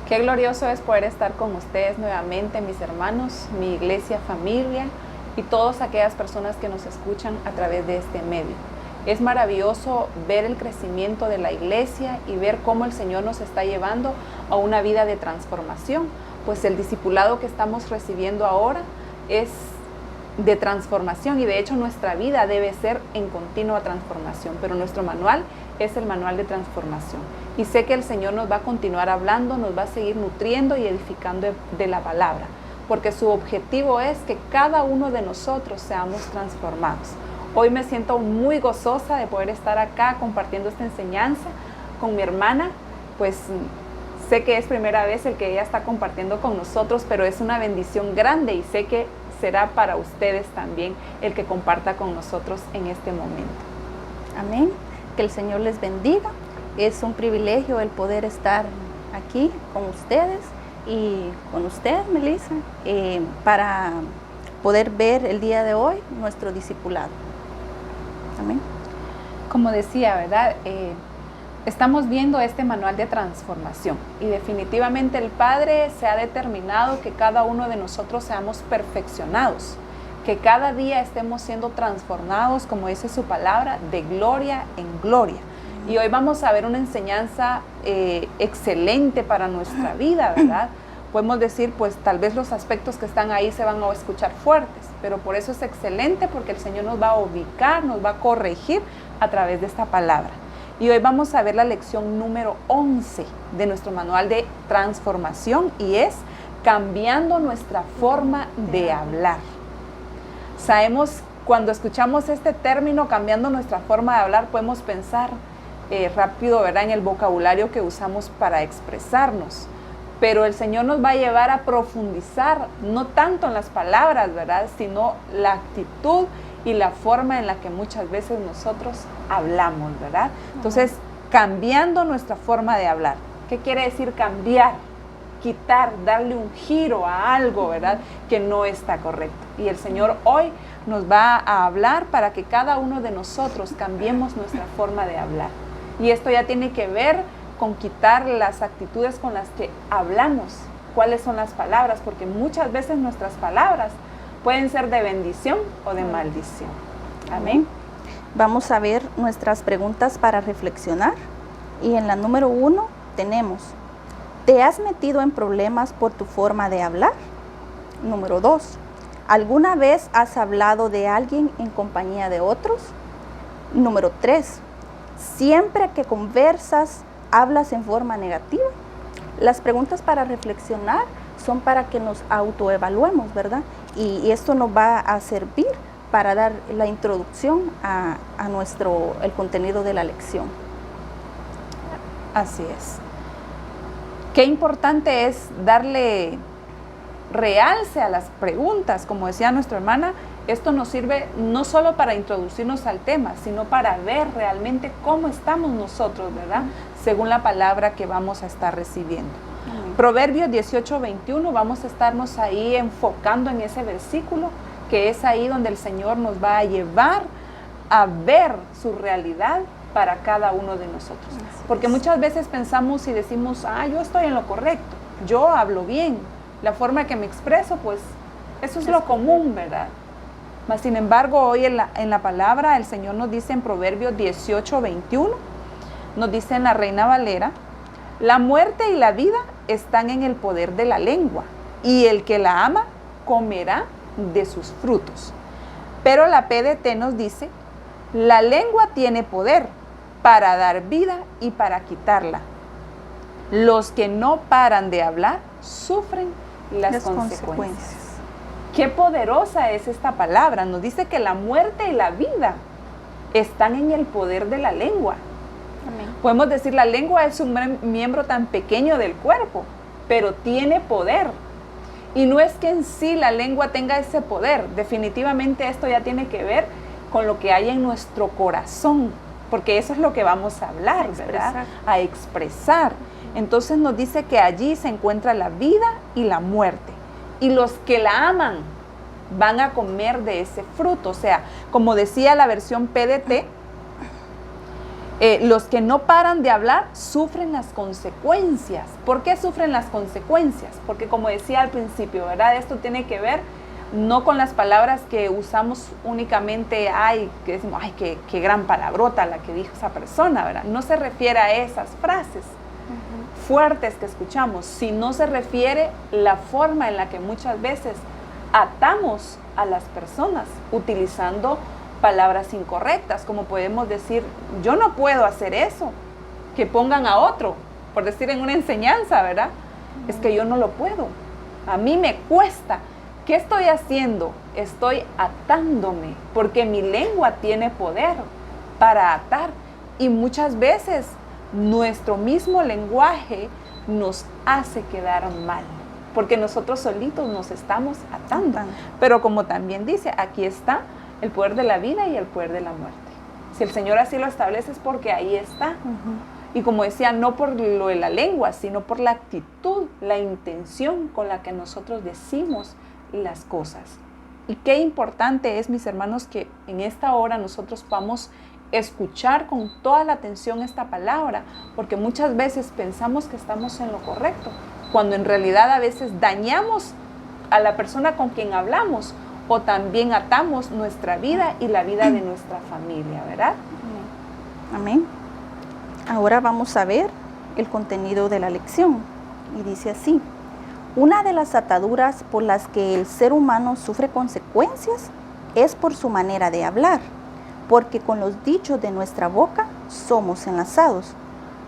Qué glorioso es poder estar con ustedes nuevamente, mis hermanos, mi iglesia, familia y todas aquellas personas que nos escuchan a través de este medio. Es maravilloso ver el crecimiento de la iglesia y ver cómo el Señor nos está llevando a una vida de transformación, pues el discipulado que estamos recibiendo ahora es de transformación y de hecho nuestra vida debe ser en continua transformación, pero nuestro manual es el manual de transformación. Y sé que el Señor nos va a continuar hablando, nos va a seguir nutriendo y edificando de la palabra, porque su objetivo es que cada uno de nosotros seamos transformados. Hoy me siento muy gozosa de poder estar acá compartiendo esta enseñanza con mi hermana, pues sé que es primera vez el que ella está compartiendo con nosotros, pero es una bendición grande y sé que será para ustedes también el que comparta con nosotros en este momento. Amén. Que el Señor les bendiga. Es un privilegio el poder estar aquí con ustedes y con usted, Melissa, para poder ver el día de hoy nuestro discipulado. Amén. Como decía, ¿verdad? Estamos viendo este manual de transformación y definitivamente el Padre se ha determinado que cada uno de nosotros seamos perfeccionados, que cada día estemos siendo transformados, como dice su palabra, de gloria en gloria. Y hoy vamos a ver una enseñanza excelente para nuestra vida, ¿verdad? Podemos decir, pues tal vez los aspectos que están ahí se van a escuchar fuertes, pero por eso es excelente porque el Señor nos va a ubicar, nos va a corregir a través de esta palabra. Y hoy vamos a ver la lección número 11 de nuestro manual de transformación y es cambiando nuestra forma de hablar. Sabemos, cuando escuchamos este término, cambiando nuestra forma de hablar, podemos pensar rápido, ¿verdad?, en el vocabulario que usamos para expresarnos. Pero el Señor nos va a llevar a profundizar, no tanto en las palabras, ¿verdad?, sino la actitud y la forma en la que muchas veces nosotros hablamos, ¿verdad? Entonces, cambiando nuestra forma de hablar. ¿Qué quiere decir cambiar? Quitar, darle un giro a algo, ¿verdad?, que no está correcto. Y el Señor hoy nos va a hablar para que cada uno de nosotros cambiemos nuestra forma de hablar. Y esto ya tiene que ver con quitar las actitudes con las que hablamos. ¿Cuáles son las palabras? Porque muchas veces nuestras palabras pueden ser de bendición o de maldición. Amén. Vamos a ver nuestras preguntas para reflexionar. Y en la número 1 tenemos: ¿te has metido en problemas por tu forma de hablar? Número 2: ¿alguna vez has hablado de alguien en compañía de otros? Número 3: ¿siempre que conversas hablas en forma negativa? Las preguntas para reflexionar son para que nos autoevaluemos, ¿verdad? Y esto nos va a servir para dar la introducción a el contenido de la lección. Así es. Qué importante es darle realce a las preguntas. Como decía nuestra hermana, esto nos sirve no solo para introducirnos al tema, sino para ver realmente cómo estamos nosotros, ¿verdad?, según la palabra que vamos a estar recibiendo. Proverbios 18:21, vamos a estarnos ahí enfocando en ese versículo, que es ahí donde el Señor nos va a llevar a ver su realidad para cada uno de nosotros. Porque muchas veces pensamos y decimos, yo estoy en lo correcto, yo hablo bien, la forma que me expreso, pues eso es lo común, ¿verdad? Mas sin embargo, hoy en la palabra el Señor nos dice en Proverbios 18:21, nos dice en la Reina Valera: la muerte y la vida están en el poder de la lengua, y el que la ama comerá de sus frutos. Pero la PDT nos dice: la lengua tiene poder para dar vida y para quitarla. Los que no paran de hablar sufren las consecuencias. Qué poderosa es esta palabra. Nos dice que la muerte y la vida están en el poder de la lengua. Amén. Podemos decir, la lengua es un miembro tan pequeño del cuerpo, pero tiene poder. Y no es que en sí la lengua tenga ese poder. Definitivamente esto ya tiene que ver con lo que hay en nuestro corazón, porque eso es lo que vamos a hablar, ¿verdad? A expresar. Entonces nos dice que allí se encuentra la vida y la muerte. Y los que la aman van a comer de ese fruto. O sea, como decía la versión PDT, Los que no paran de hablar sufren las consecuencias. ¿Por qué sufren las consecuencias? Porque como decía al principio, ¿verdad? Esto tiene que ver no con las palabras que usamos únicamente, que decimos, qué gran palabrota la que dijo esa persona, ¿verdad? No se refiere a esas frases fuertes que escuchamos, sino se refiere la forma en la que muchas veces atamos a las personas utilizando palabras incorrectas, como podemos decir, yo no puedo hacer eso, que pongan a otro, por decir en una enseñanza, ¿verdad? Es que yo no lo puedo, a mí me cuesta. ¿Qué estoy haciendo? Estoy atándome, porque mi lengua tiene poder para atar. Y muchas veces nuestro mismo lenguaje nos hace quedar mal, porque nosotros solitos nos estamos atando. Pero como también dice, aquí está el poder de la vida y el poder de la muerte. Si el Señor así lo establece es porque ahí está. Y como decía, no por lo de la lengua, sino por la actitud, la intención con la que nosotros decimos las cosas. Y qué importante es, mis hermanos, que en esta hora nosotros podamos escuchar con toda la atención esta palabra, porque muchas veces pensamos que estamos en lo correcto, cuando en realidad a veces dañamos a la persona con quien hablamos, o también atamos nuestra vida y la vida de nuestra familia, ¿verdad? Amén. Ahora vamos a ver el contenido de la lección, y dice así: una de las ataduras por las que el ser humano sufre consecuencias es por su manera de hablar, porque con los dichos de nuestra boca somos enlazados.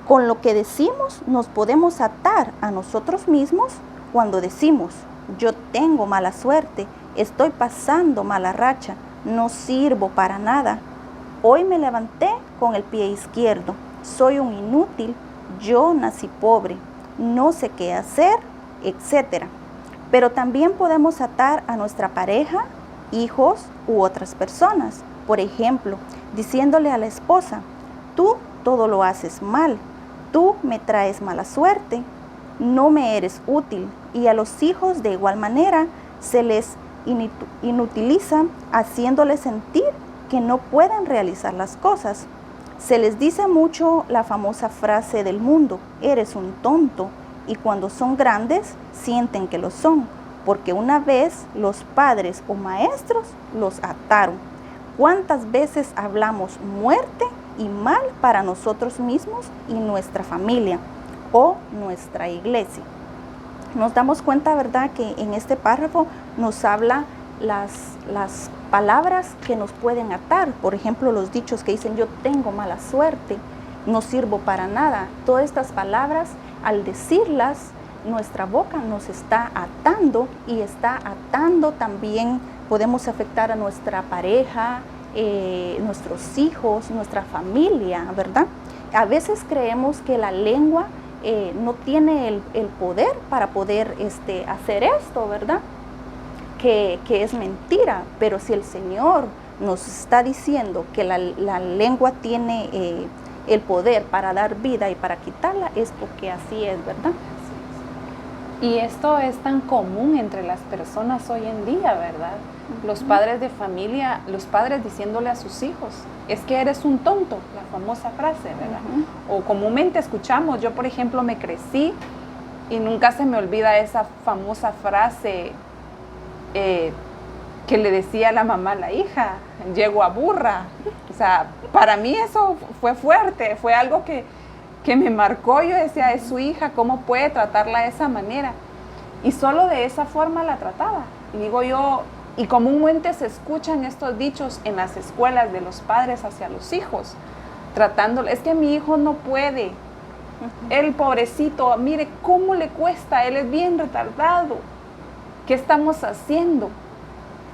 Con lo que decimos nos podemos atar a nosotros mismos cuando decimos, yo tengo mala suerte, estoy pasando mala racha, no sirvo para nada. Hoy me levanté con el pie izquierdo, soy un inútil, yo nací pobre, no sé qué hacer, etc. Pero también podemos atar a nuestra pareja, hijos u otras personas. Por ejemplo, diciéndole a la esposa, tú todo lo haces mal, tú me traes mala suerte, no me eres útil. Y a los hijos de igual manera se les inutiliza, haciéndoles sentir que no pueden realizar las cosas. Se les dice mucho la famosa frase del mundo, eres un tonto. Y cuando son grandes, sienten que lo son, porque una vez los padres o maestros los ataron. ¿Cuántas veces hablamos muerte y mal para nosotros mismos y nuestra familia o nuestra iglesia? Nos damos cuenta, ¿verdad?, que en este párrafo nos habla las palabras que nos pueden atar. Por ejemplo, los dichos que dicen, yo tengo mala suerte, no sirvo para nada. Todas estas palabras, al decirlas, nuestra boca nos está atando y está atando también, podemos afectar a nuestra pareja, nuestros hijos, nuestra familia, ¿verdad? A veces creemos que la lengua no tiene el poder para poder hacer esto, ¿verdad? Que es mentira, pero si el Señor nos está diciendo que la lengua tiene el poder para dar vida y para quitarla, es porque así es, ¿verdad? Y esto es tan común entre las personas hoy en día, ¿verdad? Los padres de familia, los padres diciéndole a sus hijos, es que eres un tonto, la famosa frase, ¿verdad? O comúnmente escuchamos, yo por ejemplo me crecí y nunca se me olvida esa famosa frase que le decía la mamá a la hija, llego a burra. O sea, para mí eso fue fuerte, fue algo que me marcó. Yo decía, es su hija, ¿cómo puede tratarla de esa manera? Y solo de esa forma la trataba. Y digo yo, y comúnmente se escuchan estos dichos en las escuelas de los padres hacia los hijos, tratándole, es que mi hijo no puede, el pobrecito, mire cómo le cuesta, él es bien retardado. ¿Qué estamos haciendo?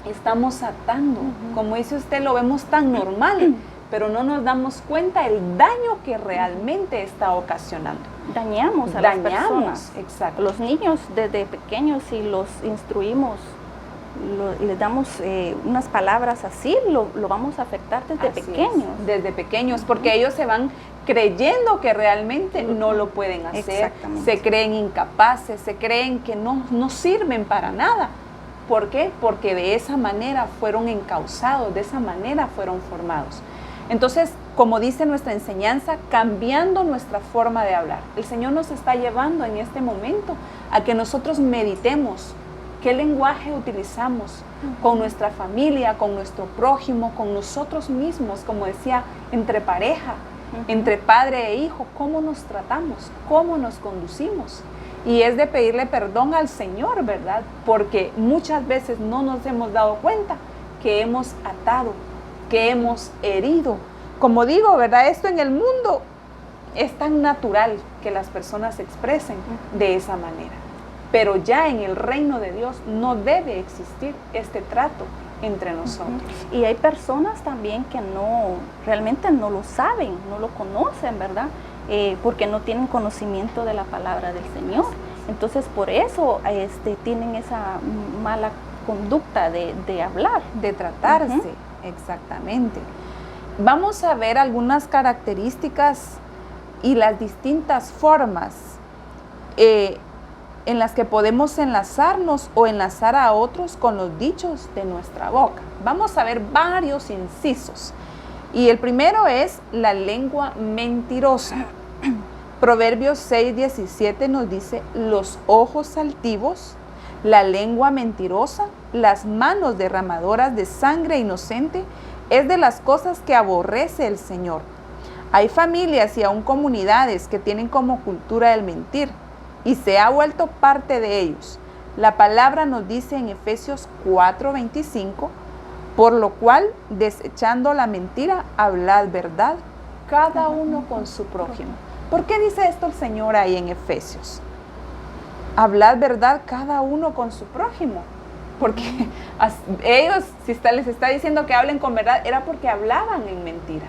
Estamos atando. Como dice usted, lo vemos tan normal, pero no nos damos cuenta el daño que realmente está ocasionando. Dañamos a las personas. Exacto. Los niños desde pequeños, si los instruimos, les damos unas palabras así, lo vamos a afectar desde pequeños. Desde pequeños, porque ellos se van creyendo que realmente no lo pueden hacer, se creen incapaces, se creen que no sirven para nada. ¿Por qué? Porque de esa manera fueron encausados, de esa manera fueron formados. Entonces, como dice nuestra enseñanza, cambiando nuestra forma de hablar. El Señor nos está llevando en este momento a que nosotros meditemos qué lenguaje utilizamos con nuestra familia, con nuestro prójimo, con nosotros mismos, como decía, entre pareja, entre padre e hijo, cómo nos tratamos, cómo nos conducimos. Y es de pedirle perdón al Señor, ¿verdad? Porque muchas veces no nos hemos dado cuenta que hemos atado, que hemos herido. Como digo, ¿verdad? Esto en el mundo es tan natural que las personas se expresen de esa manera. Pero ya en el reino de Dios no debe existir este trato entre nosotros. Y hay personas también que realmente no lo saben, no lo conocen, ¿verdad? Porque no tienen conocimiento de la palabra del Señor. Entonces por eso tienen esa mala conducta de hablar. De tratarse, exactamente. Vamos a ver algunas características y las distintas formas en las que podemos enlazarnos o enlazar a otros con los dichos de nuestra boca. Vamos a ver varios incisos. Y el primero es la lengua mentirosa. Proverbios 6:17 nos dice: los ojos altivos, la lengua mentirosa, las manos derramadoras de sangre inocente, es de las cosas que aborrece el Señor. Hay familias y aún comunidades que tienen como cultura el mentir y se ha vuelto parte de ellos. La palabra nos dice en Efesios 4:25: por lo cual, desechando la mentira, hablad verdad, cada uno con su prójimo. ¿Por qué dice esto el Señor ahí en Efesios? Hablad verdad, cada uno con su prójimo. Porque ellos, si les está diciendo que hablen con verdad, era porque hablaban en mentira.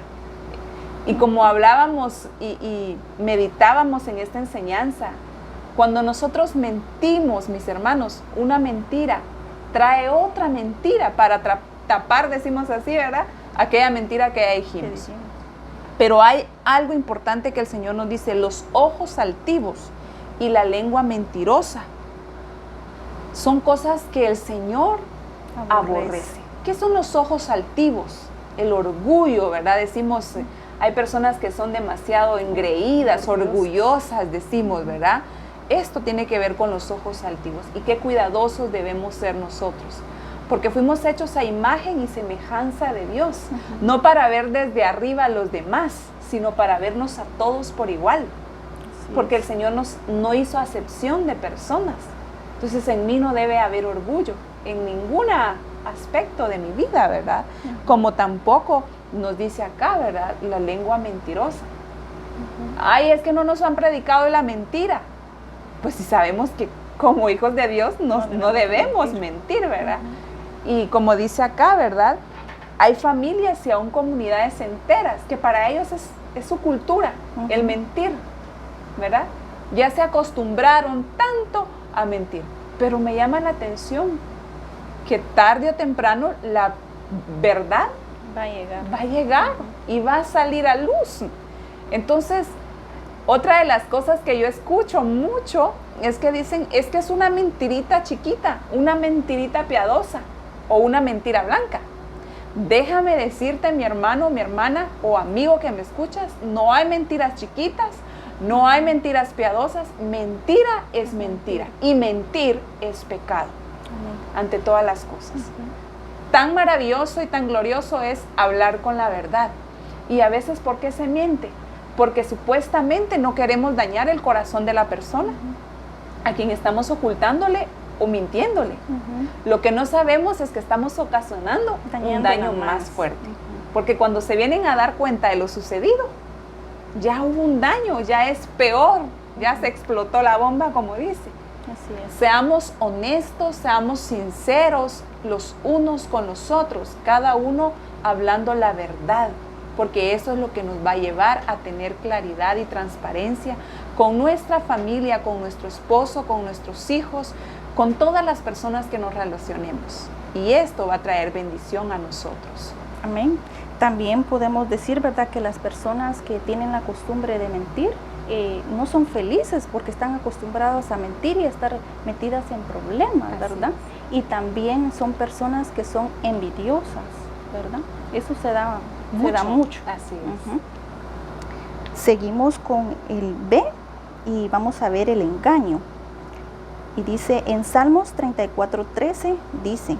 Y como hablábamos y meditábamos en esta enseñanza, cuando nosotros mentimos, mis hermanos, una mentira trae otra mentira para tapar, decimos así, ¿verdad? Aquella mentira que ya dijimos. Pero hay algo importante que el Señor nos dice: los ojos altivos y la lengua mentirosa son cosas que el Señor aborrece. ¿Qué son los ojos altivos? El orgullo, ¿verdad? Decimos, hay personas que son demasiado engreídas, orgullosas, decimos, ¿verdad? Esto tiene que ver con los ojos altivos. Y qué cuidadosos debemos ser nosotros. Porque fuimos hechos a imagen y semejanza de Dios. No para ver desde arriba a los demás, sino para vernos a todos por igual. Porque el Señor no hizo acepción de personas. Entonces en mí no debe haber orgullo en ningún aspecto de mi vida, ¿verdad? Como tampoco nos dice acá, ¿verdad? La lengua mentirosa. Ay, es que no nos han predicado la mentira. Pues si sabemos que como hijos de Dios no debemos mentir, ¿verdad? Y como dice acá, ¿verdad? Hay familias y aún comunidades enteras que para ellos es su cultura, el mentir, ¿verdad? Ya se acostumbraron tanto a mentir. Pero me llama la atención que tarde o temprano la verdad va a llegar y va a salir a luz. Entonces, otra de las cosas que yo escucho mucho es que dicen, es que es una mentirita chiquita, una mentirita piadosa o una mentira blanca. Déjame decirte, mi hermano, mi hermana o amigo que me escuchas, no hay mentiras chiquitas, no hay mentiras piadosas. Mentira es mentira y mentir es pecado ante todas las cosas. Tan maravilloso y tan glorioso es hablar con la verdad. Y a veces, ¿por qué se miente? Porque supuestamente no queremos dañar el corazón de la persona a quien estamos ocultándole o mintiéndole. Lo que no sabemos es que estamos ocasionando un daño más fuerte. Porque cuando se vienen a dar cuenta de lo sucedido, ya hubo un daño, ya es peor, ya se explotó la bomba, como dice. Así es. Seamos honestos, seamos sinceros los unos con los otros, cada uno hablando la verdad, porque eso es lo que nos va a llevar a tener claridad y transparencia con nuestra familia, con nuestro esposo, con nuestros hijos, con todas las personas que nos relacionemos. Y esto va a traer bendición a nosotros. Amén. También podemos decir, ¿verdad?, que las personas que tienen la costumbre de mentir no son felices porque están acostumbrados a mentir y a estar metidas en problemas, ¿verdad? Y también son personas que son envidiosas, ¿verdad? Eso se da se da mucho. Así es. Ujú. Seguimos con el B y vamos a ver el engaño. Y dice en Salmos 34:13, dice,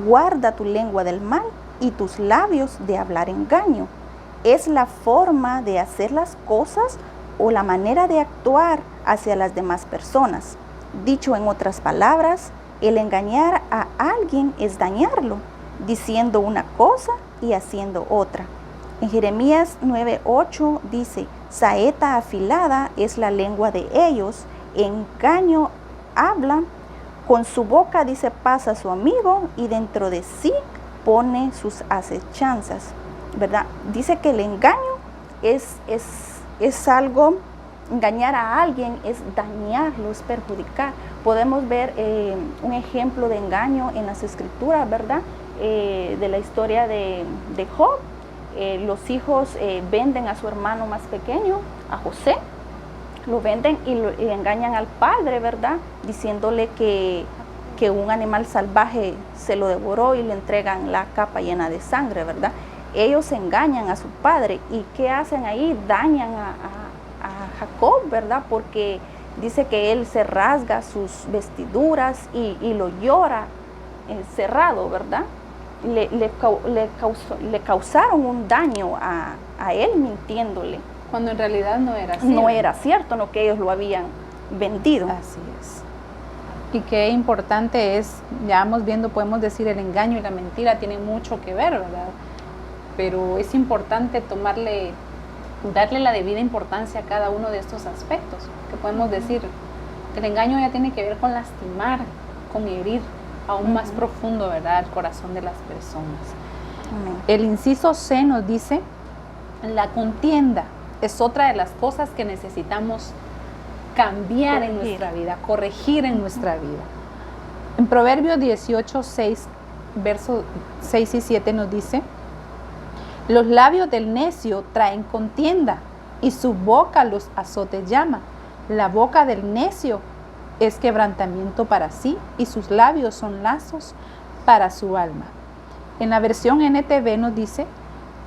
guarda tu lengua del mal y tus labios de hablar engaño. Es la forma de hacer las cosas o la manera de actuar hacia las demás personas. Dicho en otras palabras, el engañar a alguien es dañarlo, diciendo una cosa y haciendo otra. En Jeremías 9:8 dice, saeta afilada es la lengua de ellos, engaño habla, con su boca dice paz a su amigo y dentro de sí pone sus acechanzas, ¿verdad? Dice que el engaño es algo, engañar a alguien es dañarlo, es perjudicar. Podemos ver un ejemplo de engaño en las escrituras, ¿verdad? De la historia de Job. Los hijos venden a su hermano más pequeño, a José, lo venden y engañan al padre, ¿verdad? Diciéndole que un animal salvaje se lo devoró y le entregan la capa llena de sangre, ¿verdad? Ellos engañan a su padre y ¿qué hacen ahí? Dañan a Jacob, ¿verdad? Porque dice que él se rasga sus vestiduras y lo llora cerrado, ¿verdad? Le causaron un daño a él mintiéndole. Cuando en realidad no era cierto. No era cierto, no, que ellos lo habían vendido. Así es. Y qué importante es, ya vamos viendo, podemos decir el engaño y la mentira tienen mucho que ver, ¿verdad? Pero es importante darle la debida importancia a cada uno de estos aspectos, que podemos decir, el engaño ya tiene que ver con lastimar, con herir aún más profundo, ¿verdad?, el corazón de las personas. El inciso C nos dice, la contienda es otra de las cosas que necesitamos cambiar en nuestra vida, corregir en nuestra vida. En Proverbios 18:6, versos 6 y 7 nos dice, los labios del necio traen contienda y su boca los azotes llama. La boca del necio es quebrantamiento para sí y sus labios son lazos para su alma. En la versión NTV nos dice,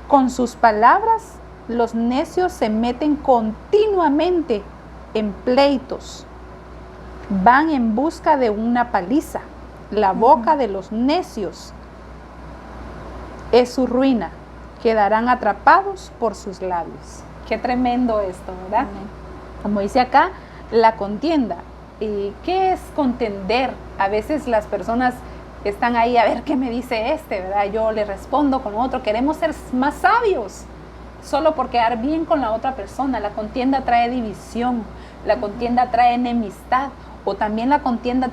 con sus palabras los necios se meten continuamente en pleitos, van en busca de una paliza. La boca de los necios es su ruina, quedarán atrapados por sus labios. Qué tremendo esto, ¿verdad? Como dice acá, la contienda. ¿Y qué es contender? A veces las personas están ahí, a ver qué me dice ¿verdad? Yo le respondo con otro. Queremos ser más sabios, solo por quedar bien con la otra persona. La contienda trae división, la contienda trae enemistad, o también la contienda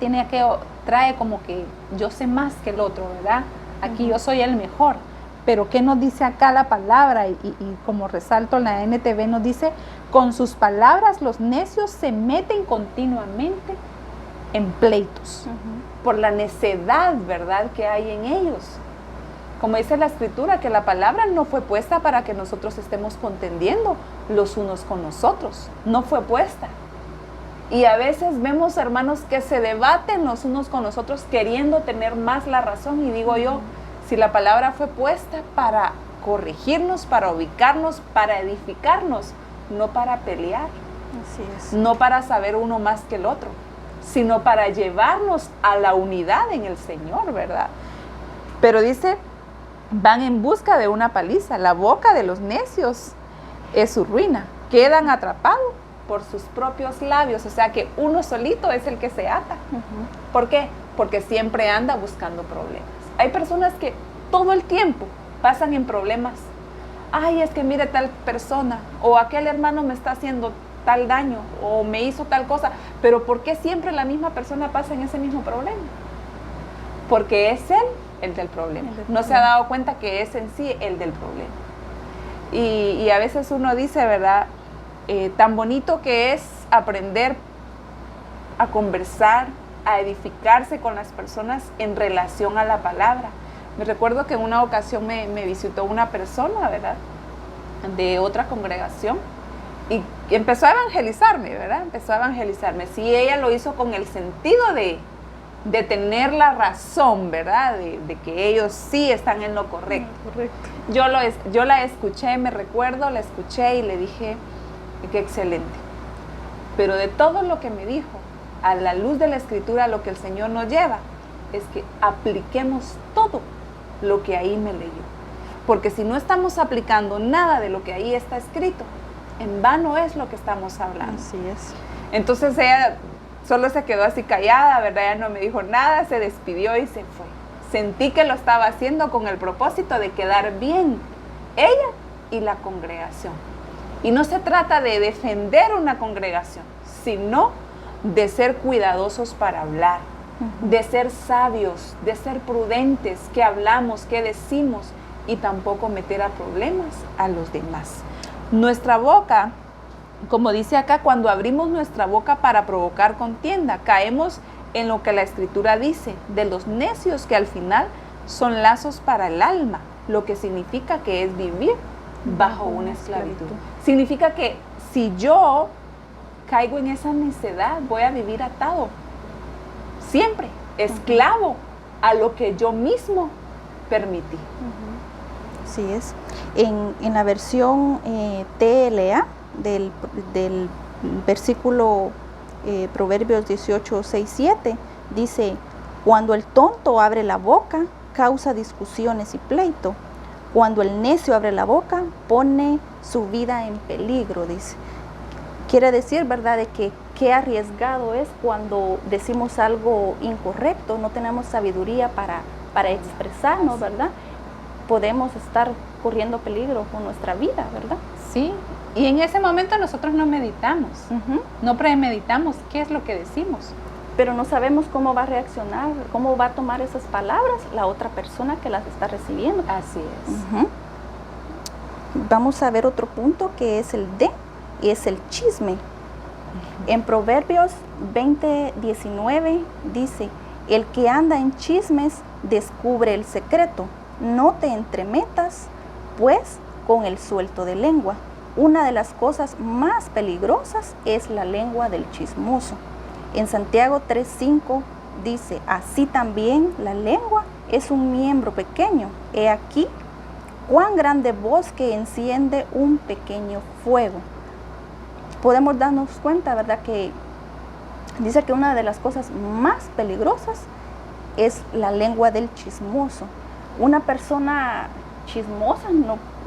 trae como que yo sé más que el otro, ¿verdad? Aquí yo soy el mejor. Pero ¿qué nos dice acá la palabra? Y como resalto en la NTV nos dice, con sus palabras los necios se meten continuamente en pleitos, por la necedad, ¿verdad?, que hay en ellos. Como dice la Escritura, que la palabra no fue puesta para que nosotros estemos contendiendo los unos con los otros, no fue puesta. Y a veces vemos hermanos que se debaten los unos con los otros queriendo tener más la razón, y digo yo, si la palabra fue puesta para corregirnos, para ubicarnos, para edificarnos, no para pelear, Así es. no para saber uno más que el otro, sino para llevarnos a la unidad en el Señor, ¿verdad? Pero dice, van en busca de una paliza, la boca de los necios es su ruina, quedan atrapados por sus propios labios, o sea que uno solito es el que se ata. ¿Por qué? Porque siempre anda buscando problemas. Hay personas que todo el tiempo pasan en problemas. Ay, es que mire tal persona, o aquel hermano me está haciendo tal daño, o me hizo tal cosa. Pero ¿por qué siempre la misma persona pasa en ese mismo problema? Porque es él el del problema. No se ha dado cuenta que es en sí el del problema. Y a veces uno dice, ¿verdad? Tan bonito que es aprender a conversar, a edificarse con las personas en relación a la palabra. Me recuerdo que en una ocasión me visitó una persona, ¿verdad?, de otra congregación, y empezó a evangelizarme, ¿verdad? Empezó a evangelizarme. Sí, ella lo hizo con el sentido de de tener la razón, ¿verdad? De que ellos sí están en lo correcto. Correcto. Yo la escuché, me recuerdo, la escuché y le dije, qué excelente. Pero de todo lo que me dijo, a la luz de la Escritura, lo que el Señor nos lleva es que apliquemos todo lo que ahí me leyó. Porque si no estamos aplicando nada de lo que ahí está escrito, en vano es lo que estamos hablando. Así es. Entonces ella solo se quedó así callada, ¿verdad? Ella no me dijo nada, se despidió y se fue. Sentí que lo estaba haciendo con el propósito de quedar bien ella y la congregación. Y no se trata de defender una congregación, sino de ser cuidadosos para hablar, de ser sabios, de ser prudentes, qué hablamos, qué decimos, y tampoco meter a problemas a los demás. Nuestra boca, como dice acá, cuando abrimos nuestra boca para provocar contienda, caemos en lo que la Escritura dice, de los necios que al final son lazos para el alma, lo que significa que es vivir bajo una esclavitud. Significa que si yo caigo en esa necedad, voy a vivir atado, siempre, esclavo a lo que yo mismo permití. Así es. En la versión TLA del versículo Proverbios 18, 6, 7, dice, cuando el tonto abre la boca, causa discusiones y pleito. Cuando el necio abre la boca, pone su vida en peligro, dice. Quiere decir, ¿verdad?, de que qué arriesgado es cuando decimos algo incorrecto, no tenemos sabiduría para expresarnos, ¿verdad? Podemos estar corriendo peligro con nuestra vida, ¿verdad? Sí, y en ese momento nosotros no meditamos, no premeditamos qué es lo que decimos. Pero no sabemos cómo va a reaccionar, cómo va a tomar esas palabras la otra persona que las está recibiendo. Así es. Vamos a ver otro punto que es el D, y es el chisme. En Proverbios 20:19 dice, el que anda en chismes descubre el secreto. No te entremetas, pues, con el suelto de lengua. Una de las cosas más peligrosas es la lengua del chismoso. En Santiago 3:5 dice, así también la lengua es un miembro pequeño. He aquí, cuán grande bosque enciende un pequeño fuego. Podemos darnos cuenta, ¿verdad?, que dice que una de las cosas más peligrosas es la lengua del chismoso. Una persona chismosa,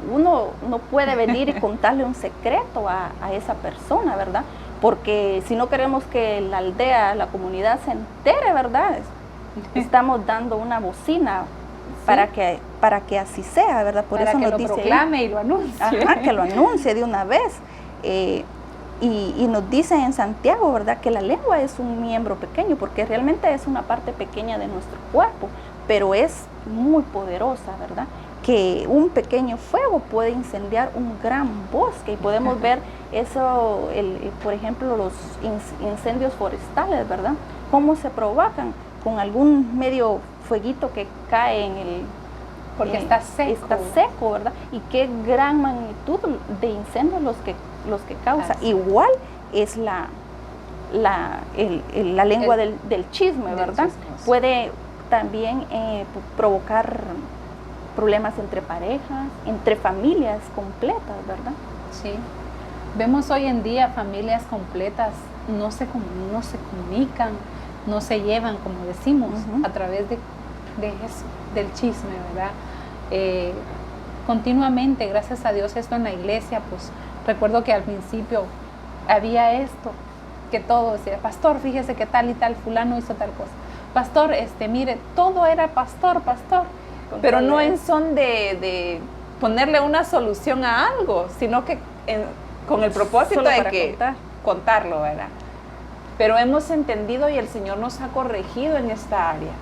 uno no puede venir y contarle un secreto a esa persona, ¿verdad? Porque si no queremos que la aldea, la comunidad se entere, ¿verdad? Estamos dando una bocina para que así sea, ¿verdad? Por para eso que nos lo dice proclame y lo anuncie. Ajá, que lo anuncie de una vez. Y nos dice en Santiago, ¿verdad?, que la lengua es un miembro pequeño, porque realmente es una parte pequeña de nuestro cuerpo, pero es muy poderosa, ¿verdad? Que un pequeño fuego puede incendiar un gran bosque, y podemos ver eso, por ejemplo, los incendios forestales, ¿verdad? Cómo se provocan con algún medio fueguito que cae en el... Porque está seco. Está seco, ¿verdad? Y qué gran magnitud de incendios los que causa. Así. Igual es la lengua del chisme, ¿verdad? Chismoso. Puede también provocar problemas entre parejas, entre familias completas, ¿verdad? Sí. Vemos hoy en día familias completas no se comunican, no se llevan, como decimos, a través de eso, del chisme, ¿verdad? Continuamente, gracias a Dios, esto en la iglesia, pues recuerdo que al principio había esto, que todo decía, pastor, fíjese que tal y tal fulano hizo tal cosa. Pastor, mire, todo era pastor, pero no en son de ponerle una solución a algo, sino que con el propósito Solo de para que contarlo, ¿verdad? Pero hemos entendido y el Señor nos ha corregido en esta área.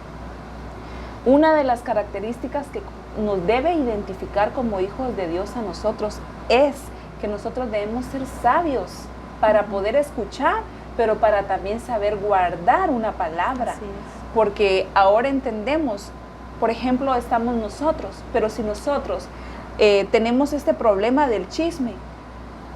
Una de las características que nos debe identificar como hijos de Dios a nosotros es que nosotros debemos ser sabios para poder escuchar, pero para también saber guardar una palabra. Así es. Porque ahora entendemos, por ejemplo, estamos nosotros, pero si nosotros tenemos este problema del chisme,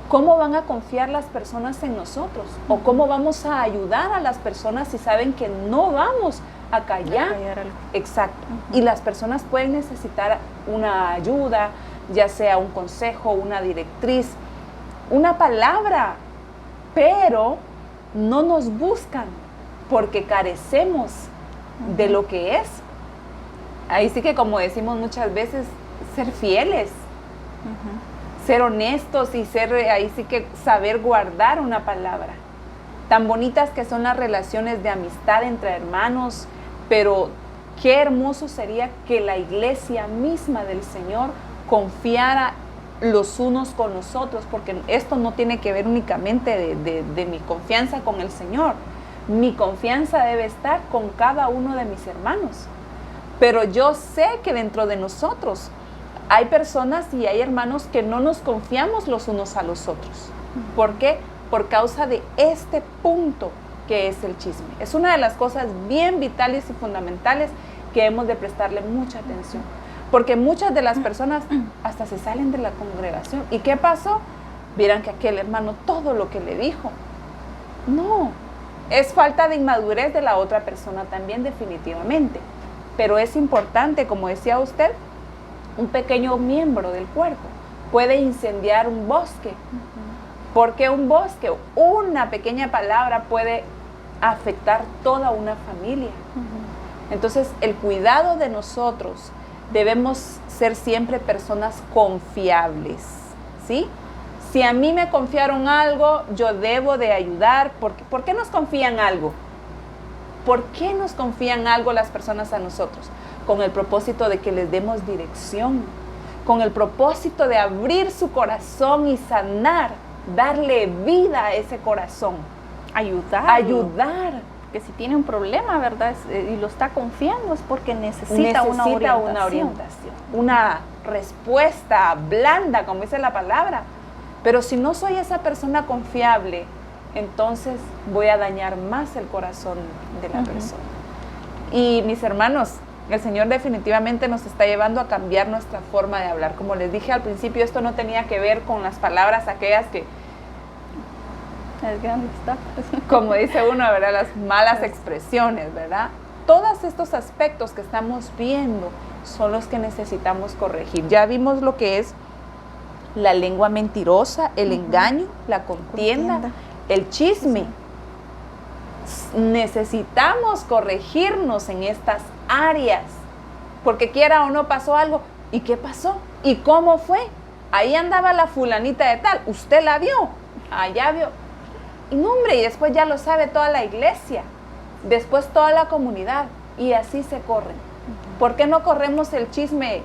¿cómo van a confiar las personas en nosotros? ¿O cómo vamos a ayudar a las personas si saben que no vamos a callar. algo. Exacto. Y las personas pueden necesitar una ayuda, ya sea un consejo, una directriz, una palabra, pero no nos buscan porque carecemos de lo que es. Ahí sí que, como decimos muchas veces, ser fieles, ser honestos y ahí sí que saber guardar una palabra. Tan bonitas que son las relaciones de amistad entre hermanos, pero qué hermoso sería que la iglesia misma del Señor confiara los unos con los otros, porque esto no tiene que ver únicamente de mi confianza con el Señor. Mi confianza debe estar con cada uno de mis hermanos. Pero yo sé que dentro de nosotros hay personas y hay hermanos que no nos confiamos los unos a los otros. ¿Por qué? Por causa de este punto que es el chisme. Es una de las cosas bien vitales y fundamentales que hemos de prestarle mucha atención. Porque muchas de las personas hasta se salen de la congregación. ¿Y qué pasó? Vieran que aquel hermano todo lo que le dijo. No, es falta de inmadurez de la otra persona también, definitivamente. Pero es importante, como decía usted, un pequeño miembro del cuerpo puede incendiar un bosque. ¿Por qué un bosque? Una pequeña palabra puede afectar toda una familia. Entonces, el cuidado de nosotros, debemos ser siempre personas confiables, ¿sí? Si a mí me confiaron algo, yo debo de ayudar. ¿Por qué nos confían algo? ¿Por qué nos confían algo las personas a nosotros? Con el propósito de que les demos dirección, con el propósito de abrir su corazón y sanar, darle vida a ese corazón. Ayudar. Que si tiene un problema, ¿verdad? Y lo está confiando, es porque necesita una orientación. Una respuesta blanda, como dice la palabra. Pero si no soy esa persona confiable, entonces voy a dañar más el corazón de la persona. Y mis hermanos, el Señor definitivamente nos está llevando a cambiar nuestra forma de hablar. Como les dije al principio, esto no tenía que ver con las palabras aquellas que, como dice uno, ¿verdad? Las malas expresiones, ¿verdad? Todos estos aspectos que estamos viendo son los que necesitamos corregir. Ya vimos lo que es la lengua mentirosa, el engaño, la contienda, el chisme. Necesitamos corregirnos en estas áreas, porque quiera o no pasó algo. ¿Y qué pasó? ¿Y cómo fue? Ahí andaba la fulanita de tal, ¿usted la vio? Allá vio. Y no, hombre, y después ya lo sabe toda la iglesia, después toda la comunidad, y así se corren. ¿Por qué no corremos el chisme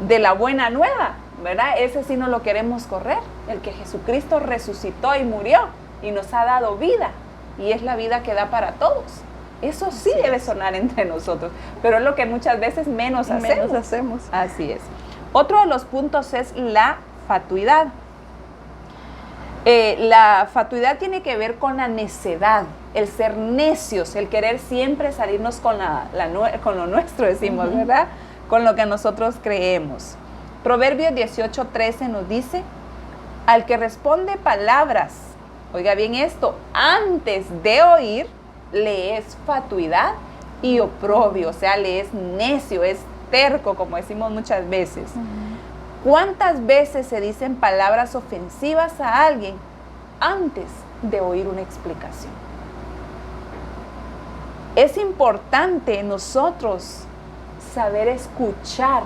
de la buena nueva? ¿Verdad? Ese sí no lo queremos correr, el que Jesucristo resucitó y murió y nos ha dado vida, y es la vida que da para todos. Eso sí debe sonar entre nosotros, pero es lo que muchas veces menos hacemos. Así es. Otro de los puntos es la fatuidad. La fatuidad tiene que ver con la necedad, el ser necios, el querer siempre salirnos con lo nuestro, decimos, ¿verdad? Con lo que nosotros creemos. Proverbios 18:13 nos dice: al que responde palabras, oiga bien esto, antes de oír, le es fatuidad y oprobio, o sea, le es necio, es terco, como decimos muchas veces. ¿Cuántas veces se dicen palabras ofensivas a alguien antes de oír una explicación? Es importante nosotros saber escuchar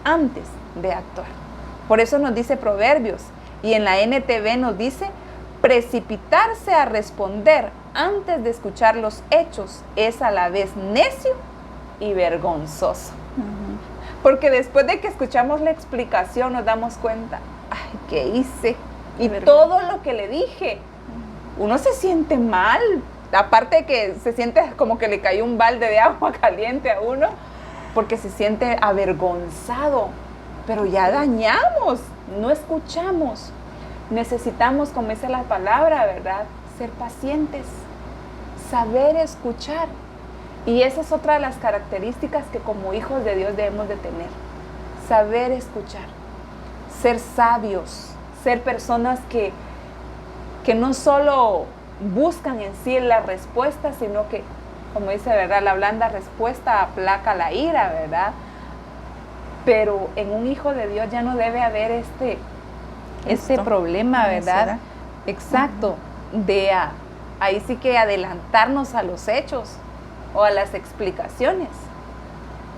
antes de actuar. Por eso nos dice Proverbios, y en la NTV nos dice: precipitarse a responder antes de escuchar los hechos es a la vez necio y vergonzoso. Porque después de que escuchamos la explicación nos damos cuenta, ay, ¿qué hice? Y todo lo que le dije, uno se siente mal. Aparte de que se siente como que le cayó un balde de agua caliente a uno, porque se siente avergonzado. Pero ya dañamos, no escuchamos. Necesitamos, como dice la palabra, ¿verdad?, ser pacientes, saber escuchar. Y esa es otra de las características que como hijos de Dios debemos de tener. Saber escuchar, ser sabios, ser personas que no solo buscan en sí la respuesta, sino que como dice, ¿verdad? La blanda respuesta aplaca la ira, ¿verdad? Pero en un hijo de Dios ya no debe haber este problema, ¿verdad? Exacto, de ahí sí que adelantarnos a los hechos o a las explicaciones.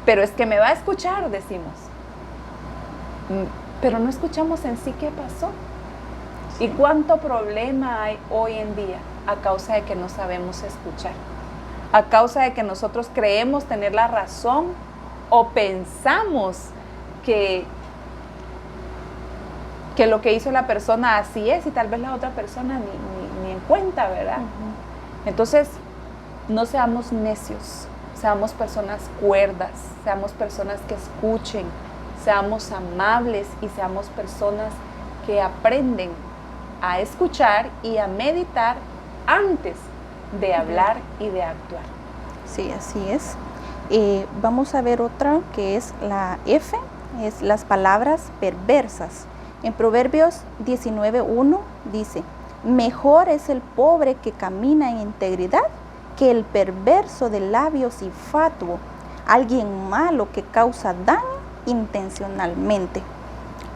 Pero es que me va a escuchar, decimos. Pero no escuchamos en sí qué pasó. ¿Y cuánto problema hay hoy en día a causa de que no sabemos escuchar? A causa de que nosotros creemos tener la razón o pensamos que lo que hizo la persona así es y tal vez la otra persona ni en cuenta, ¿verdad? Entonces, no seamos necios, seamos personas cuerdas, seamos personas que escuchen, seamos amables y seamos personas que aprenden a escuchar y a meditar antes de hablar y de actuar. Sí, así es. Vamos a ver otra que es la F, es las palabras perversas. En Proverbios 19:1 dice, mejor es el pobre que camina en integridad que el perverso de labios y fatuo, alguien malo que causa daño intencionalmente,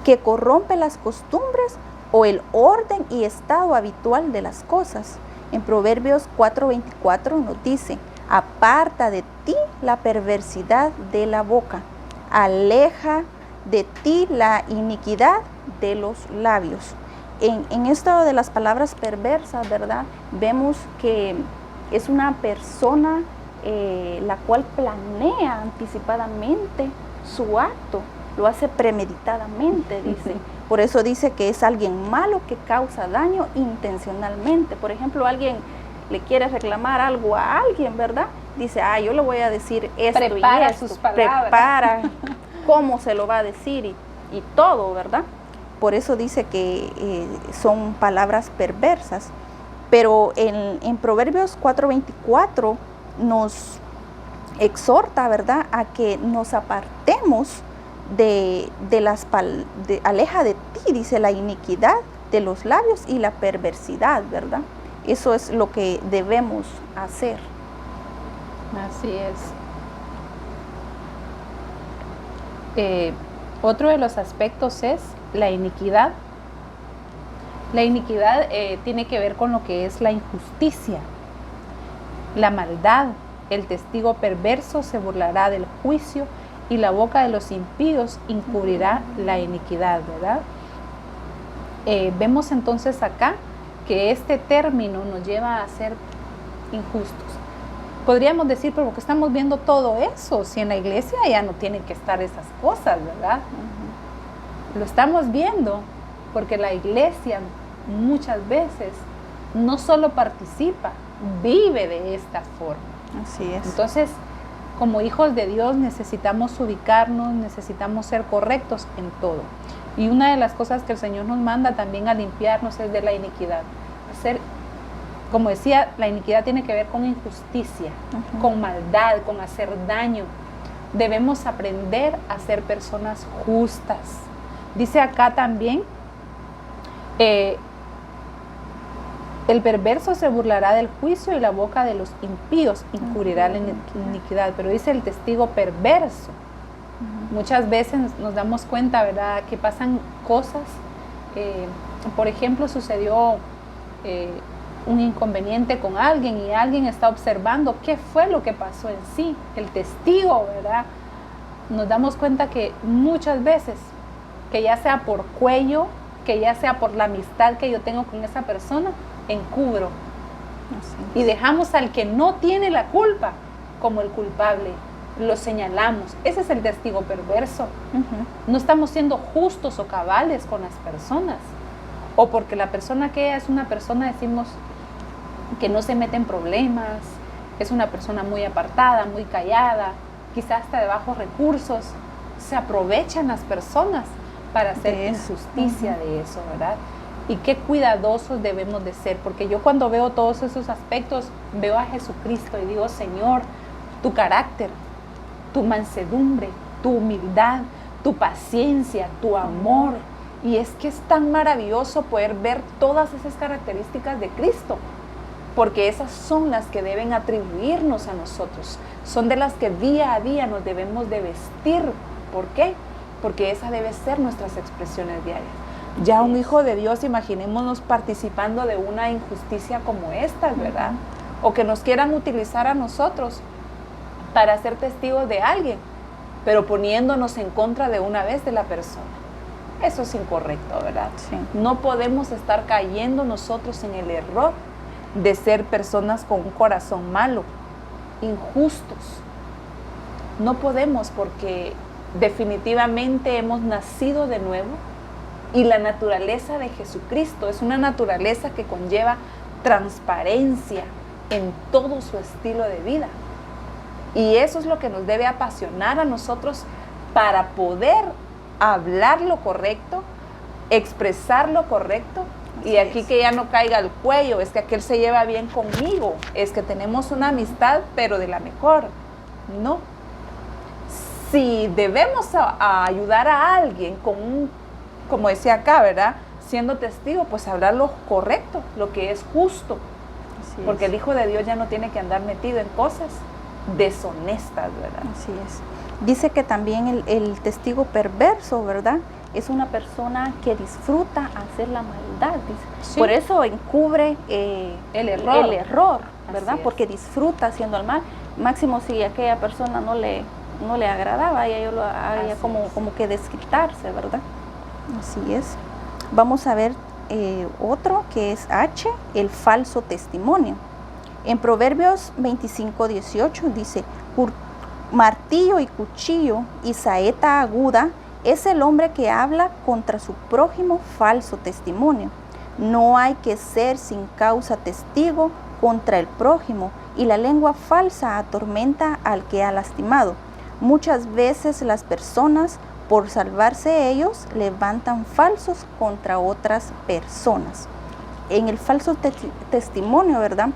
que corrompe las costumbres o el orden y estado habitual de las cosas. En Proverbios 4:24 nos dice, aparta de ti la perversidad de la boca, aleja de ti la iniquidad de los labios. En esto de las palabras perversas, ¿verdad? Vemos que es una persona la cual planea anticipadamente su acto, lo hace premeditadamente, dice. Por eso dice que es alguien malo que causa daño intencionalmente. Por ejemplo, alguien le quiere reclamar algo a alguien, ¿verdad? Dice, yo le voy a decir esto prepara y esto. Sus palabras. Prepara cómo se lo va a decir y todo, ¿verdad? Por eso dice que son palabras perversas. Pero en Proverbios 4:24 nos exhorta, ¿verdad?, a que nos apartemos aleja de ti, dice, la iniquidad de los labios y la perversidad, ¿verdad? Eso es lo que debemos hacer. Así es. Otro de los aspectos es la iniquidad. La iniquidad tiene que ver con lo que es la injusticia, la maldad. El testigo perverso se burlará del juicio y la boca de los impíos encubrirá la iniquidad, ¿verdad? Vemos entonces acá que este término nos lleva a ser injustos. Podríamos decir, pero porque estamos viendo todo eso, si en la iglesia ya no tienen que estar esas cosas, ¿verdad? Lo estamos viendo porque la iglesia muchas veces no solo participa, vive de esta forma. Así es. Entonces, como hijos de Dios necesitamos ubicarnos, necesitamos ser correctos en todo. Y una de las cosas que el Señor nos manda también a limpiarnos es de la iniquidad. Como decía, la iniquidad tiene que ver con injusticia, con maldad, con hacer daño. Debemos aprender a ser personas justas. Dice acá también, el perverso se burlará del juicio y la boca de los impíos encubrirá la iniquidad. Pero dice el testigo perverso. Muchas veces nos damos cuenta, ¿verdad?, que pasan cosas. Por ejemplo, sucedió un inconveniente con alguien y alguien está observando qué fue lo que pasó en sí. El testigo, ¿verdad? Nos damos cuenta que muchas veces, que ya sea por cuello, que ya sea por la amistad que yo tengo con esa persona, encubro. Y dejamos al que no tiene la culpa como el culpable. Lo señalamos. Ese es el testigo perverso. No estamos siendo justos o cabales con las personas. O porque la persona que es una persona, decimos, que no se mete en problemas, es una persona muy apartada, muy callada, quizás hasta de bajos recursos. Se aprovechan las personas para hacer injusticia de eso, ¿verdad? Y qué cuidadosos debemos de ser, porque yo cuando veo todos esos aspectos, veo a Jesucristo y digo, Señor, tu carácter, tu mansedumbre, tu humildad, tu paciencia, tu amor. Y es que es tan maravilloso poder ver todas esas características de Cristo. porque esas son las que deben atribuirnos a nosotros, son de las que día a día nos debemos de vestir. ¿Por qué? Porque esa debe ser nuestras expresiones diarias. Ya un hijo de Dios, imaginémonos participando de una injusticia como esta, ¿verdad? O que nos quieran utilizar a nosotros para ser testigos de alguien, pero poniéndonos en contra de una vez de la persona. Eso es incorrecto, ¿verdad? Sí. No podemos estar cayendo nosotros en el error de ser personas con un corazón malo, injustos. No podemos, porque definitivamente hemos nacido de nuevo y la naturaleza de Jesucristo es una naturaleza que conlleva transparencia en todo su estilo de vida. Y eso es lo que nos debe apasionar a nosotros para poder hablar lo correcto, expresar lo correcto. Y aquí que ya no caiga el cuello, es que aquel se lleva bien conmigo, es que tenemos una amistad, pero de la mejor. No. Si debemos ayudar a alguien como decía acá, ¿verdad? Siendo testigo, pues hablar lo correcto, lo que es justo. Porque el Hijo de Dios ya no tiene que andar metido en cosas deshonestas, ¿verdad? Así es. Dice que también el testigo perverso, ¿verdad? Es una persona que disfruta hacer la maldad, dice. Sí. Por eso encubre El error. ¿verdad? Así es. Porque disfruta haciendo el mal. Máximo si aquella persona no le agradaba, ella como que desquitarse, ¿verdad? Así es. Vamos a ver otro que es H, el falso testimonio. En Proverbios 25:18 dice: martillo y cuchillo y saeta aguda es el hombre que habla contra su prójimo falso testimonio. No hay que ser sin causa testigo contra el prójimo, y la lengua falsa atormenta al que ha lastimado. Muchas veces las personas, por salvarse ellos, levantan falsos contra otras personas. En el falso testimonio, ¿verdad?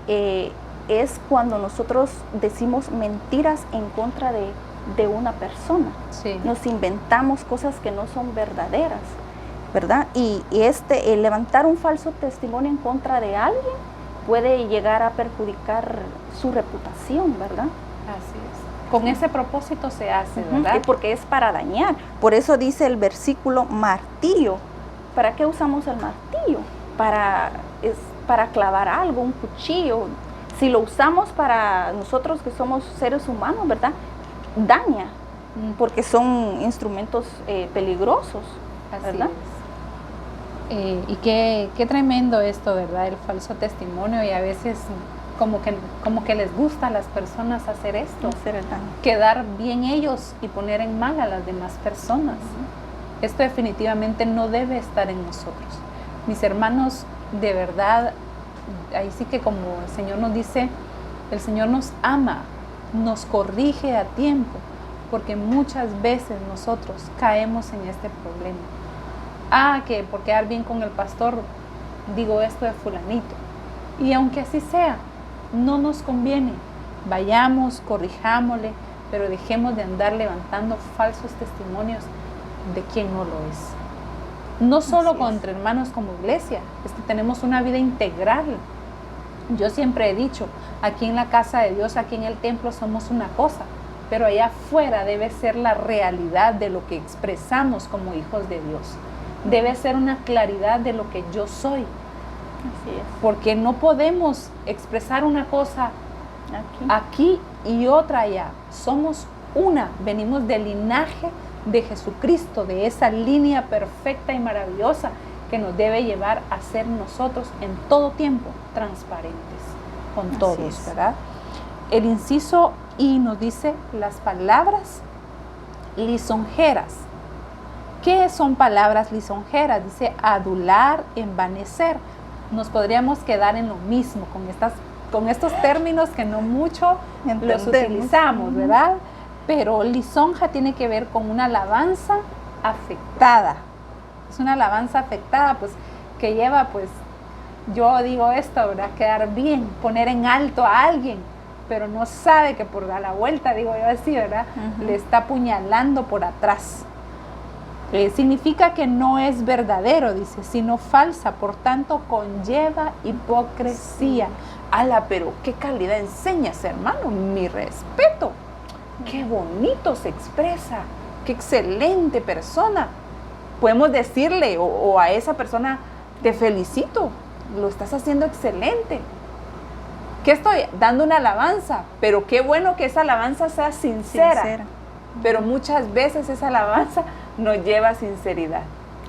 Es cuando nosotros decimos mentiras en contra de una persona. Sí. Nos inventamos cosas que no son verdaderas, ¿verdad? Y el levantar un falso testimonio en contra de alguien puede llegar a perjudicar su reputación, ¿verdad? Así es. Con ese propósito se hace, ¿verdad? Y porque es para dañar. Por eso dice el versículo martillo. ¿Para qué usamos el martillo? Para clavar algo, un cuchillo. Si lo usamos para nosotros que somos seres humanos, ¿verdad? Daña, porque son instrumentos peligrosos, ¿verdad? Así es. Y qué tremendo esto, ¿verdad? El falso testimonio, y a veces como que les gusta a las personas hacer esto, Hacer el daño. quedar bien ellos y poner en mal a las demás personas. Esto definitivamente no debe estar en nosotros. Mis hermanos, de verdad, ahí sí que como el Señor nos dice, el Señor nos ama, nos corrige a tiempo, porque muchas veces nosotros caemos en este problema. Que por quedar bien con el pastor digo esto de fulanito, y aunque así sea, no nos conviene. Vayamos, corrijámosle, pero dejemos de andar levantando falsos testimonios de quien no lo es. No solo contra hermanos como iglesia, es que tenemos una vida integral. Yo siempre he dicho, aquí en la casa de Dios, aquí en el templo somos una cosa, pero allá afuera debe ser la realidad de lo que expresamos como hijos de Dios. Debe ser una claridad de lo que yo soy. Así es. Porque no podemos expresar una cosa aquí y otra allá. Somos una, venimos del linaje de Jesucristo, de esa línea perfecta y maravillosa que nos debe llevar a ser nosotros en todo tiempo transparentes con todos, ¿verdad? El inciso I nos dice las palabras lisonjeras. ¿Qué son palabras lisonjeras? Dice adular, envanecer. Nos podríamos quedar en lo mismo con estos términos que no mucho los utilizamos, ¿verdad? Pero lisonja tiene que ver con una alabanza afectada. Es una alabanza afectada, pues, que lleva, pues, yo digo esto, ¿verdad? Quedar bien, poner en alto a alguien, pero no sabe que por dar la vuelta, digo yo así, ¿verdad? Le está apuñalando por atrás. Significa que no es verdadero, dice, sino falsa, por tanto conlleva hipocresía. Ala, pero qué calidad enseñas, hermano, mi respeto. Qué bonito se expresa, qué excelente persona. Podemos decirle o a esa persona, te felicito, lo estás haciendo excelente. ¿Qué estoy? Dando una alabanza, pero qué bueno que esa alabanza sea sincera. Pero muchas veces esa alabanza nos lleva a sinceridad.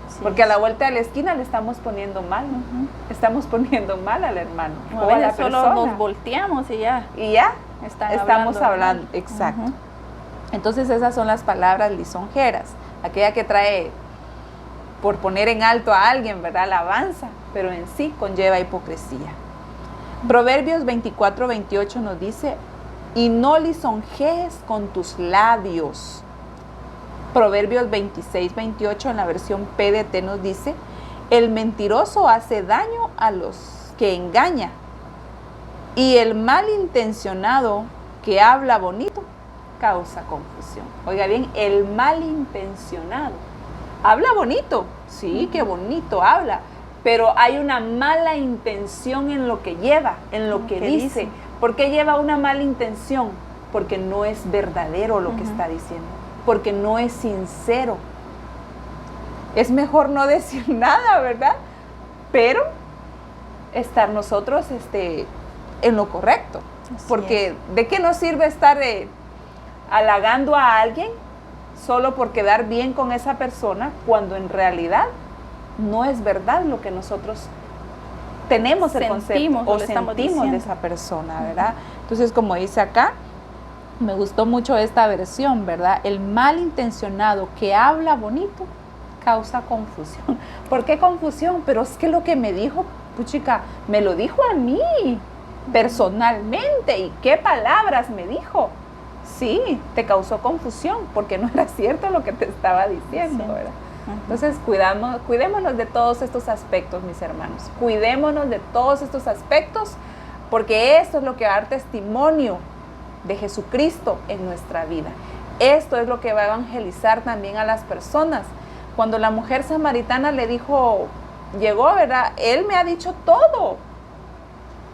Sí, porque a la vuelta de la esquina le estamos poniendo mal, ¿no? Estamos poniendo mal al hermano o a la persona. Solo nos volteamos y ya. Y ya estamos hablando. Exacto. Entonces esas son las palabras lisonjeras. Aquella que trae por poner en alto a alguien, ¿verdad? Alabanza, pero en sí conlleva hipocresía. Proverbios 24-28 nos dice, y no lisonjees con tus labios. Proverbios 26-28 en la versión PDT nos dice, el mentiroso hace daño a los que engaña, y el malintencionado que habla bonito causa confusión. Oiga bien, el malintencionado habla bonito, sí, qué bonito habla, pero hay una mala intención en lo que lleva, en lo que dice. ¿Por qué lleva una mala intención? Porque no es verdadero lo que está diciendo, porque no es sincero. Es mejor no decir nada, ¿verdad? Pero estar nosotros en lo correcto. Así porque es. ¿De qué nos sirve estar halagando a alguien solo por quedar bien con esa persona cuando en realidad no es verdad lo que nosotros tenemos el concepto o sentimos de esa persona, ¿verdad? Entonces, como dice acá, me gustó mucho esta versión, ¿verdad? El malintencionado que habla bonito causa confusión. ¿Por qué confusión? Pero es que lo que me dijo, puchica, me lo dijo a mí personalmente. ¿Y qué palabras me dijo? Sí, te causó confusión porque no era cierto lo que te estaba diciendo, sí, ¿verdad? Entonces, cuidémonos de todos estos aspectos, mis hermanos. Cuidémonos de todos estos aspectos porque esto es lo que va a dar testimonio de Jesucristo en nuestra vida. Esto es lo que va a evangelizar también a las personas. Cuando la mujer samaritana le dijo, llegó, ¿verdad? Él me ha dicho todo.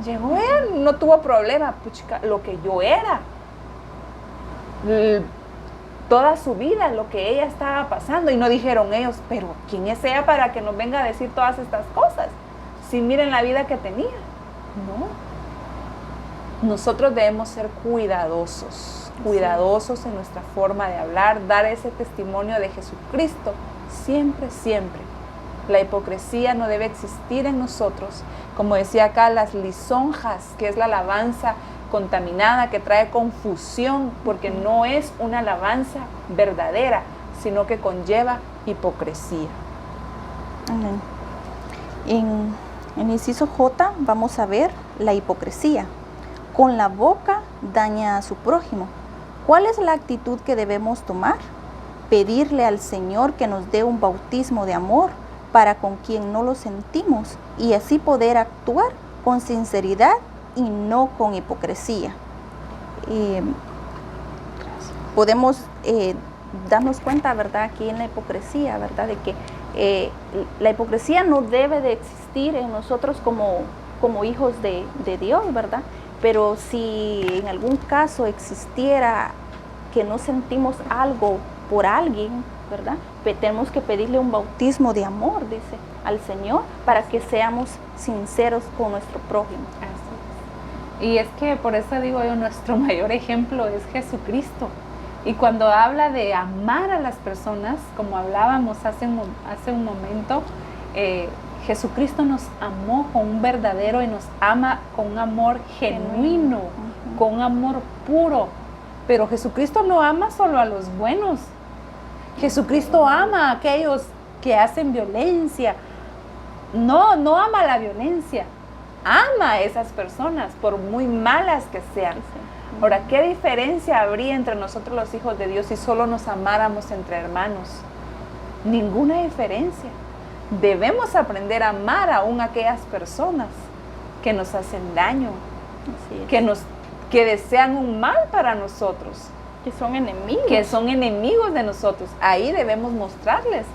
Llegó él, no tuvo problema, puchica, lo que yo era. Toda su vida, lo que ella estaba pasando, y no dijeron ellos, pero ¿quién es ella para que nos venga a decir todas estas cosas? Si miren la vida que tenía. No. Nosotros debemos ser cuidadosos en nuestra forma de hablar, dar ese testimonio de Jesucristo, siempre, siempre. La hipocresía no debe existir en nosotros. Como decía acá, las lisonjas, que es la alabanza contaminada, que trae confusión, porque no es una alabanza verdadera, sino que conlleva hipocresía. Amén. En el inciso J vamos a ver la hipocresía. Con la boca daña a su prójimo. ¿Cuál es la actitud que debemos tomar? Pedirle al Señor que nos dé un bautismo de amor para con quien no lo sentimos y así poder actuar con sinceridad y no con hipocresía. Podemos darnos cuenta, ¿verdad?, aquí en la hipocresía, ¿verdad?, de que la hipocresía no debe de existir en nosotros como hijos de Dios, ¿verdad? Pero si en algún caso existiera que no sentimos algo por alguien, ¿verdad?, tenemos que pedirle un bautismo de amor, dice, al Señor, para que seamos sinceros con nuestro prójimo. Y es que por eso digo yo, nuestro mayor ejemplo es Jesucristo. Y cuando habla de amar a las personas, como hablábamos hace un momento, Jesucristo nos amó con un verdadero y nos ama con un amor genuino, con un amor puro. Pero Jesucristo no ama solo a los buenos. Jesucristo ama a aquellos que hacen violencia. No ama la violencia. Ama a esas personas, por muy malas que sean. Ahora, ¿qué diferencia habría entre nosotros los hijos de Dios si solo nos amáramos entre hermanos? Ninguna diferencia. Debemos aprender a amar aún a aquellas personas que nos hacen daño, que desean un mal para nosotros. Que son enemigos. Que son enemigos de nosotros. Ahí debemos mostrarles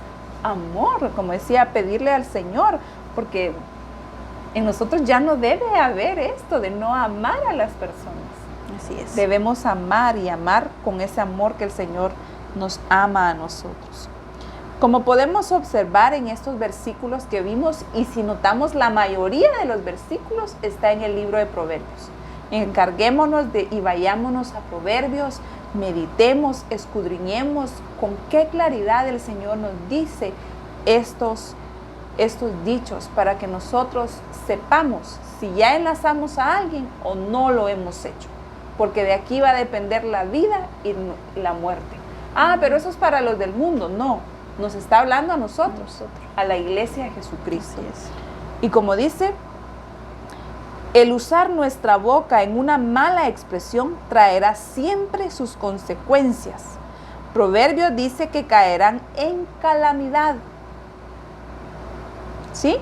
amor, como decía, pedirle al Señor, porque en nosotros ya no debe haber esto de no amar a las personas. Así es. Debemos amar y amar con ese amor que el Señor nos ama a nosotros. Como podemos observar en estos versículos que vimos, y si notamos, la mayoría de los versículos está en el libro de Proverbios. Encarguémonos y vayámonos a Proverbios, meditemos, escudriñemos con qué claridad el Señor nos dice estos dichos, para que nosotros sepamos si ya enlazamos a alguien o no lo hemos hecho, porque de aquí va a depender la vida y la muerte. Pero eso es para los del mundo. No, nos está hablando a nosotros, a la iglesia de Jesucristo. Y como dice, el usar nuestra boca en una mala expresión traerá siempre sus consecuencias. Proverbios dice que caerán en calamidad. ¿Sí?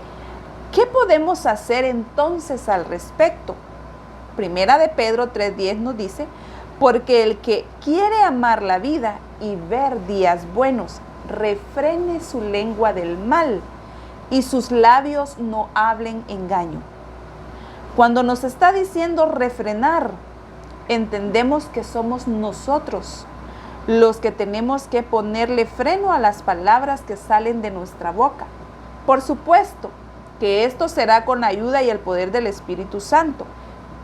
¿Qué podemos hacer entonces al respecto? Primera de Pedro 3:10 nos dice, porque el que quiere amar la vida y ver días buenos, refrene su lengua del mal y sus labios no hablen engaño. Cuando nos está diciendo refrenar, entendemos que somos nosotros los que tenemos que ponerle freno a las palabras que salen de nuestra boca. Por supuesto que esto será con ayuda y el poder del Espíritu Santo,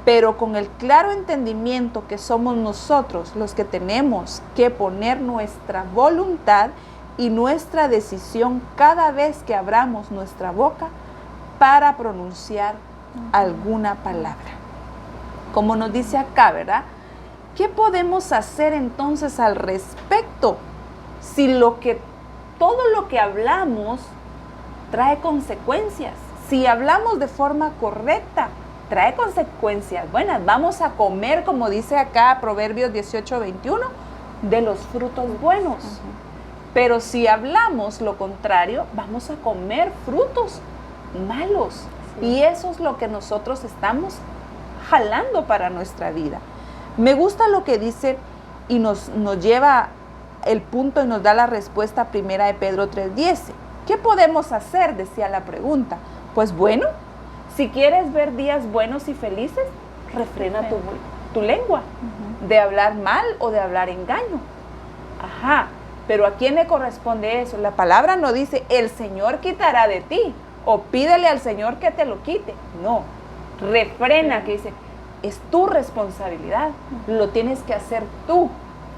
pero con el claro entendimiento que somos nosotros los que tenemos que poner nuestra voluntad y nuestra decisión cada vez que abramos nuestra boca para pronunciar alguna palabra. Como nos dice acá, ¿verdad? ¿Qué podemos hacer entonces al respecto? Si todo lo que hablamos trae consecuencias. Si hablamos de forma correcta, trae consecuencias buenas. Vamos a comer, como dice acá Proverbios 18:21, de los frutos buenos. Pero si hablamos lo contrario, vamos a comer frutos malos. Y eso es lo que nosotros estamos jalando para nuestra vida. Me gusta lo que dice y nos lleva el punto y nos da la respuesta primera de Pedro 3:10. ¿Qué podemos hacer? Decía la pregunta. Pues bueno, si quieres ver días buenos y felices, refrena tu lengua de hablar mal o de hablar engaño. Pero ¿a quién le corresponde eso? La palabra no dice, el Señor quitará de ti, o pídele al Señor que te lo quite. No, refrena, que dice, es tu responsabilidad, lo tienes que hacer tú.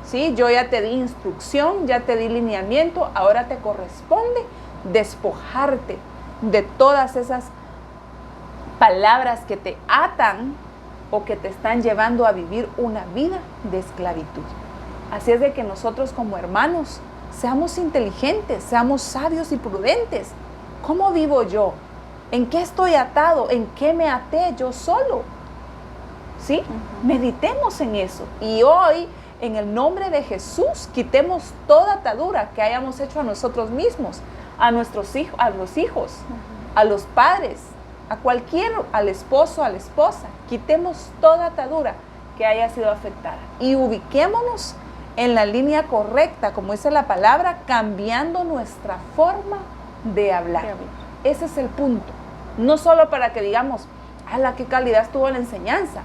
¿Sí? Yo ya te di instrucción, ya te di lineamiento, ahora te corresponde despojarte de todas esas palabras que te atan o que te están llevando a vivir una vida de esclavitud. Así es de que nosotros como hermanos seamos inteligentes, seamos sabios y prudentes. ¿Cómo vivo yo? ¿En qué estoy atado? ¿En qué me até yo solo? ¿Sí? Meditemos en eso. Y hoy, en el nombre de Jesús, quitemos toda atadura que hayamos hecho a nosotros mismos, a nuestros hijos, a los hijos, a los padres, al esposo, a la esposa. Quitemos toda atadura que haya sido afectada y ubiquémonos en la línea correcta, como dice la palabra, cambiando nuestra forma de hablar. Ese es el punto. No solo para que digamos, ¡ala, qué calidad estuvo la enseñanza!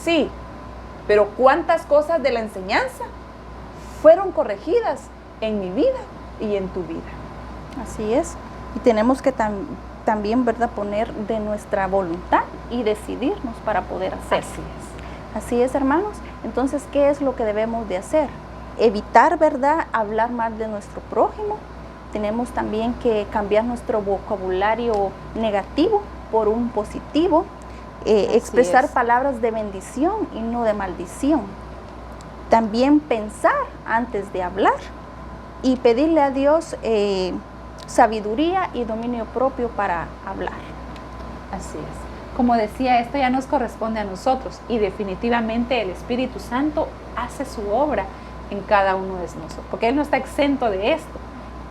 Sí, pero ¿cuántas cosas de la enseñanza fueron corregidas en mi vida y en tu vida? Así es. Y tenemos que también, ¿verdad?, poner de nuestra voluntad y decidirnos para poder hacer. Así es, hermanos. Entonces, ¿qué es lo que debemos de hacer? Evitar, ¿verdad?, hablar mal de nuestro prójimo. Tenemos también que cambiar nuestro vocabulario negativo por un positivo. Expresar palabras de bendición y no de maldición. También pensar antes de hablar y pedirle a Dios sabiduría y dominio propio para hablar. Así es. Como decía, esto ya nos corresponde a nosotros y definitivamente el Espíritu Santo hace su obra en cada uno de nosotros, porque Él no está exento de esto.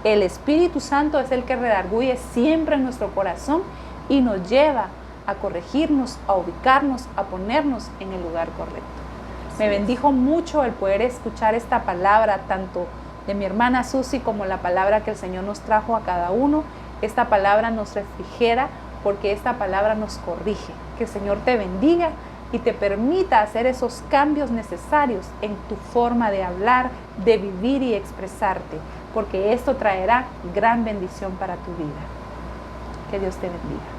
El Espíritu Santo es el que redarguye siempre en nuestro corazón y nos lleva a corregirnos, a ubicarnos, a ponernos en el lugar correcto. Me bendijo mucho el poder escuchar esta palabra, tanto de mi hermana Susi como la palabra que el Señor nos trajo a cada uno. Esta palabra nos refrigera porque esta palabra nos corrige. Que el Señor te bendiga y te permita hacer esos cambios necesarios en tu forma de hablar, de vivir y expresarte, porque esto traerá gran bendición para tu vida. Que Dios te bendiga.